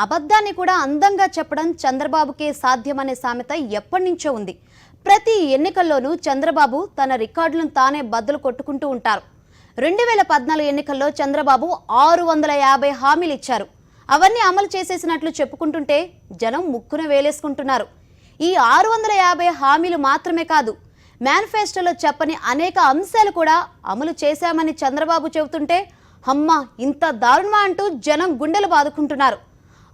అబద్ధాన్ని కూడా అందంగా చెప్పడం చంద్రబాబుకే సాధ్యమనే సామెత ఎప్పటినుంచో ఉంది. ప్రతి ఎన్నికల్లోనూ చంద్రబాబు తన రికార్డులను తానే బద్దలు కొట్టుకుంటూ ఉంటారు. 2014 ఎన్నికల్లో చంద్రబాబు 650 హామీలు ఇచ్చారు. అవన్నీ అమలు చేసేసినట్లు చెప్పుకుంటుంటే జనం ముక్కున వేలేసుకుంటున్నారు. ఈ 650 హామీలు మాత్రమే కాదు, మేనిఫెస్టోలో చెప్పని అనేక అంశాలు కూడా అమలు చేశామని చంద్రబాబు చెబుతుంటే అమ్మ ఇంత దారుణమా అంటూ జనం గుండెలు బాదుకుంటున్నారు.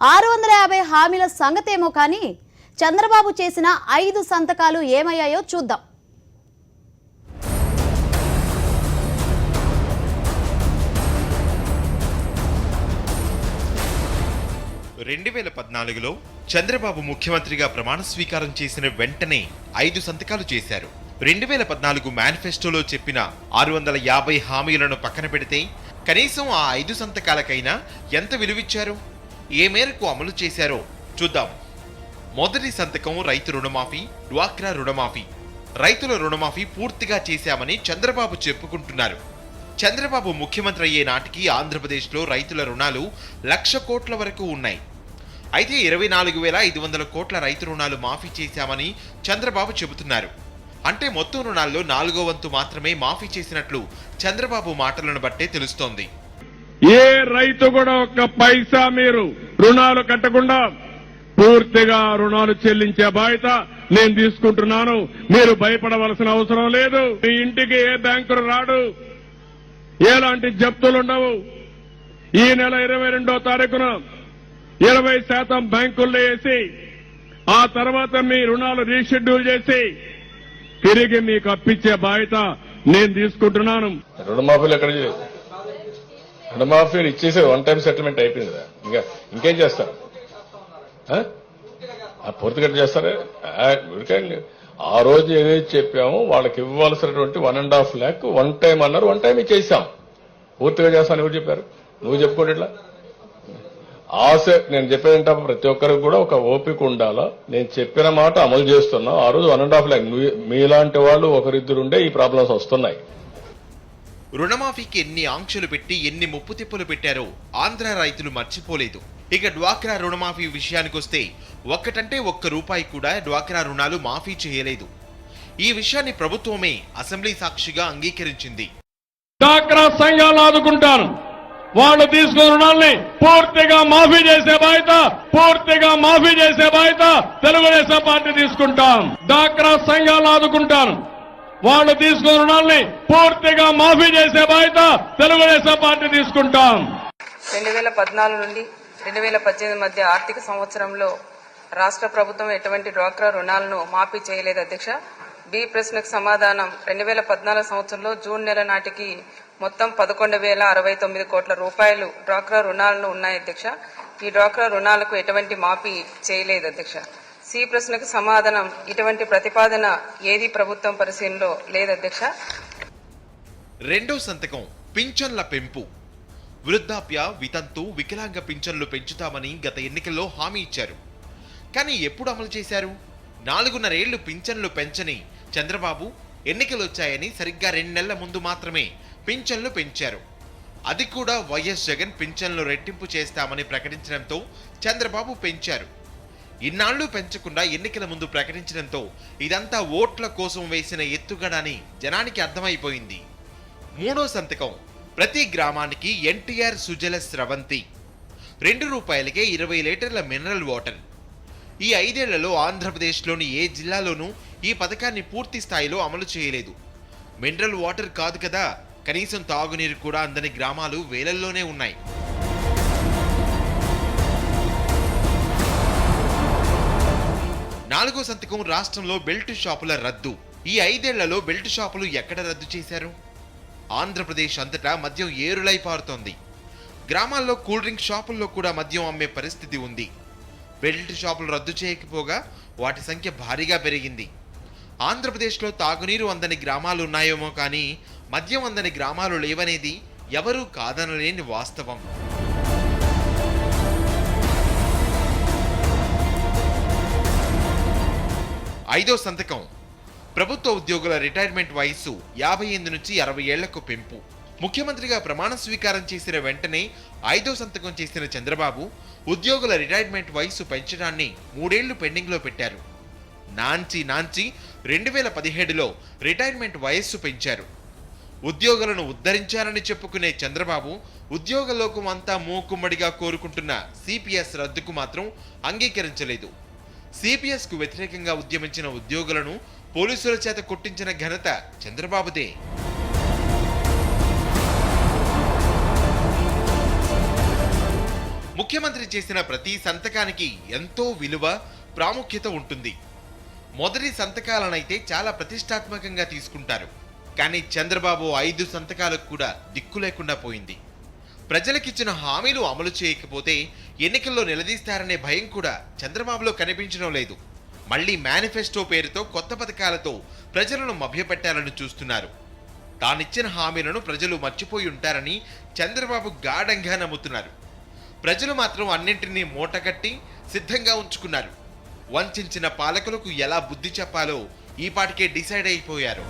650 హామీల సంగతేమో కానీ చంద్రబాబు చేసిన 5 సంతకాలు ఏమయ్యాయో చూద్దాం. 2014లో చంద్రబాబు ముఖ్యమంత్రిగా ప్రమాణ స్వీకారం చేసిన వెంటనే 5 సంతకాలు చేశారు. 2014 మేనిఫెస్టోలో చెప్పిన 650 హామీలను పక్కన పెడితే కనీసం ఆ 5 సంతకాలకైనా ఎంత విలువిచ్చారు, ఏ మేరకు అమలు చేశారో చూద్దాం. మొదటి సంతకం రైతు రుణమాఫీ, డ్వాక్రా రుణమాఫీ. రైతుల రుణమాఫీ పూర్తిగా చేశామని చంద్రబాబు చెప్పుకుంటున్నారు. చంద్రబాబు ముఖ్యమంత్రి అయ్యే నాటికి ఆంధ్రప్రదేశ్లో రైతుల రుణాలు 1,00,000 కోట్ల వరకు ఉన్నాయి. అయితే 24,500 కోట్ల రైతు రుణాలు మాఫీ చేశామని చంద్రబాబు చెబుతున్నారు. అంటే మొత్తం రుణాల్లో 4వ వంతు మాత్రమే మాఫీ చేసినట్లు చంద్రబాబు మాటలను బట్టే తెలుస్తోంది. ఏ రైతు కూడా ఒక్క పైసా మీరు రుణాలు కట్టకుండా పూర్తిగా రుణాలు చెల్లించే బాధ్యత నేను తీసుకుంటున్నాను. మీరు భయపడవలసిన అవసరం లేదు. మీ ఇంటికి ఏ బ్యాంకులు రాడు, ఎలాంటి జప్తులుండవు. ఈ నెల 22వ తారీఖున 20% బ్యాంకుల్లో వేసి ఆ తర్వాత మీ రుణాలు రీషెడ్యూల్ చేసి తిరిగి మీకు అప్పించే బాధ్యత నేను తీసుకుంటున్నాను. రుణమాఫీలు ఎక్కడ రుణమాఫీలు ఇచ్చేసి 1 టైం సెటిల్మెంట్ అయిపోయింది కదా, ఇంకేం చేస్తారు? పూర్తిగా చేస్తారే. ఆ రోజు ఏదైతే చెప్పామో వాళ్ళకి ఇవ్వాల్సినటువంటి 1.5 lakh 1 టైం అన్నారు, 1 టైం ఇచ్చేసాం. పూర్తిగా చేస్తాను ఎవరు చెప్పారు? నువ్వు చెప్పుకోండి. ఇట్లా ఆశ నేను చెప్పేదంటే ప్రతి ఒక్కరికి కూడా ఒక ఓపిక ఉండాలా. నేను చెప్పిన మాట అమలు చేస్తున్నా. ఆ రోజు 1.5 lakh మీలాంటి వాళ్ళు ఒకరిద్దరుండే ఈ ప్రాబ్లమ్స్ వస్తున్నాయి. రుణమాఫీకి ఎన్ని ఆంక్షలు పెట్టి ఎన్ని ముప్పు తిప్పులు పెట్టారో ఆంధ్ర రైతులు మర్చిపోలేదు. ఇక డ్వాక్రా రుణమాఫీ విషయానికొస్తే ఒక్కటంటే ₹1 కూడా డ్వాక్రా రుణాలు మాఫీ చేయలేదు. ఈ విషయాన్ని ప్రభుత్వమే అసెంబ్లీ సాక్షిగా అంగీకరించింది. డ్వాక్రా సంఘాలు ఆదుకుంటాను, వాళ్ళు తీసుకున్న రుణాల్ని పూర్తిగా మాఫీ చేసే బాధ్యత తెలుగుదేశం పార్టీ తీసుకుంటాం. డ్వాక్రా సంఘాలు ఆదుకుంటాను, వాళ్ళు తీసుకున్న రుణాల్ని పూర్తిగా మాఫీ చేసే బాధ్యత తెలుగుదేశం పార్టీ తీసుకుంటాం. 2014 నుండి 2018 మధ్య ఆర్థిక సంవత్సరంలో రాష్ట్ర ప్రభుత్వం ఎటువంటి డ్వాక్రా రుణాలను మాఫీ చేయలేదు అధ్యక్ష. బి ప్రశ్నకు సమాధానం 2014 సంవత్సరంలో జూన్ నెల నాటికి మొత్తం 11,069 కోట్ల రూపాయలు డ్వాక్రా రుణాలను ఉన్నాయి అధ్యక్ష. ఈ డ్వాక్రా రుణాలకు ఎటువంటి మాఫీ చేయలేదు అధ్యక్ష. సి ప్రశ్నకు సమాధానం ఇటువంటి ప్రతిపాదన ఏది ప్రభుత్వం పరిశీలనలో లేదు అధ్యక్ష. రెండో సంతకం పింఛన్ల పెంపు. వృద్ధాప్య, వితంతు, వికలాంగ పింఛన్లు పెంచుతామని గత ఎన్నికల్లో హామీ ఇచ్చారు. కానీ ఎప్పుడు అమలు చేశారు? 4.5 ఏళ్లు పింఛన్లు పెంచని చంద్రబాబు ఎన్నికలొచ్చాయని సరిగ్గా 2 నెలల ముందు మాత్రమే పింఛన్లు పెంచారు. అది కూడా వైఎస్ జగన్ పింఛన్లు రెట్టింపు చేస్తామని ప్రకటించడంతో చంద్రబాబు పెంచారు. ఇన్నాళ్లు పెంచకుండా ఎన్నికల ముందు ప్రకటించడంతో ఇదంతా ఓట్ల కోసం వేసిన ఎత్తుగడని జనానికి అర్థమైపోయింది. మూడో సంతకం ప్రతి గ్రామానికి ఎన్టీఆర్ సుజల స్రవంతి. ₹2కే 20 లీటర్ల మినరల్ వాటర్. ఈ 5 ఏళ్లలో ఆంధ్రప్రదేశ్లోని ఏ జిల్లాలోనూ ఈ పథకాన్ని పూర్తి స్థాయిలో అమలు చేయలేదు. మినరల్ వాటర్ కాదు కదా, కనీసం తాగునీరు కూడా అందని గ్రామాలు వేలల్లోనే ఉన్నాయి. నాలుగో సంతకం రాష్ట్రంలో బెల్ట్ షాపుల రద్దు. ఈ 5 ఏళ్లలో బెల్ట్ షాపులు ఎక్కడ రద్దు చేశారు? ఆంధ్రప్రదేశ్ అంతటా మద్యం ఏరులై పారుతోంది. గ్రామాల్లో కూల్ డ్రింక్ షాపుల్లో కూడా మద్యం అమ్మే పరిస్థితి ఉంది. బెల్ట్ షాపులు రద్దు చేయకపోగా వాటి సంఖ్య భారీగా పెరిగింది. ఆంధ్రప్రదేశ్లో తాగునీరు అందని గ్రామాలు ఉన్నాయేమో కానీ మద్యం అందని గ్రామాలు లేవనేది ఎవరూ కాదనలేని వాస్తవం. ఐదో సంతకం ప్రభుత్వ ఉద్యోగుల రిటైర్మెంట్ వయస్సు 58 నుంచి 60 ఏళ్లకు పెంపు. ముఖ్యమంత్రిగా ప్రమాణ స్వీకారం చేసిన వెంటనే 5వ సంతకం చేసిన చంద్రబాబు ఉద్యోగుల రిటైర్మెంట్ వయస్సు పెంచడాన్ని 3 ఏళ్లు పెండింగ్లో పెట్టారు. నాంచి 2017లో రిటైర్మెంట్ వయస్సు పెంచారు. ఉద్యోగులను ఉద్ధరించారని చెప్పుకునే చంద్రబాబు ఉద్యోగ లోకం అంతా మూకుమ్మడిగా కోరుకుంటున్న సిపిఎస్ రద్దుకు మాత్రం అంగీకరించలేదు. సిపిఎస్ కు వ్యతిరేకంగా ఉద్యమించిన ఉద్యోగులను పోలీసుల చేత కొట్టించిన ఘనత చంద్రబాబుదే. ముఖ్యమంత్రి చేసిన ప్రతి సంతకానికి ఎంతో విలువ, ప్రాముఖ్యత ఉంటుంది. మొదటి సంతకాలనైతే చాలా ప్రతిష్టాత్మకంగా తీసుకుంటారు. కానీ చంద్రబాబు 5 సంతకాలకు కూడా దిక్కు లేకుండా పోయింది. ప్రజలకిచ్చిన హామీలు అమలు చేయకపోతే ఎన్నికల్లో నిలదీస్తారనే భయం కూడా చంద్రబాబులో కనిపించడం లేదు. మళ్లీ మేనిఫెస్టో పేరుతో కొత్త పథకాలతో ప్రజలను మభ్యపెట్టాలని చూస్తున్నారు. తానిచ్చిన హామీలను ప్రజలు మర్చిపోయి ఉంటారని చంద్రబాబు గాఢంగా నమ్ముతున్నారు. ప్రజలు మాత్రం అన్నింటినీ మూటకట్టి సిద్ధంగా ఉంచుకున్నారు. వంచిన పాలకులకు ఎలా బుద్ధి చెప్పాలో ఈపాటికే డిసైడ్ అయిపోయారు.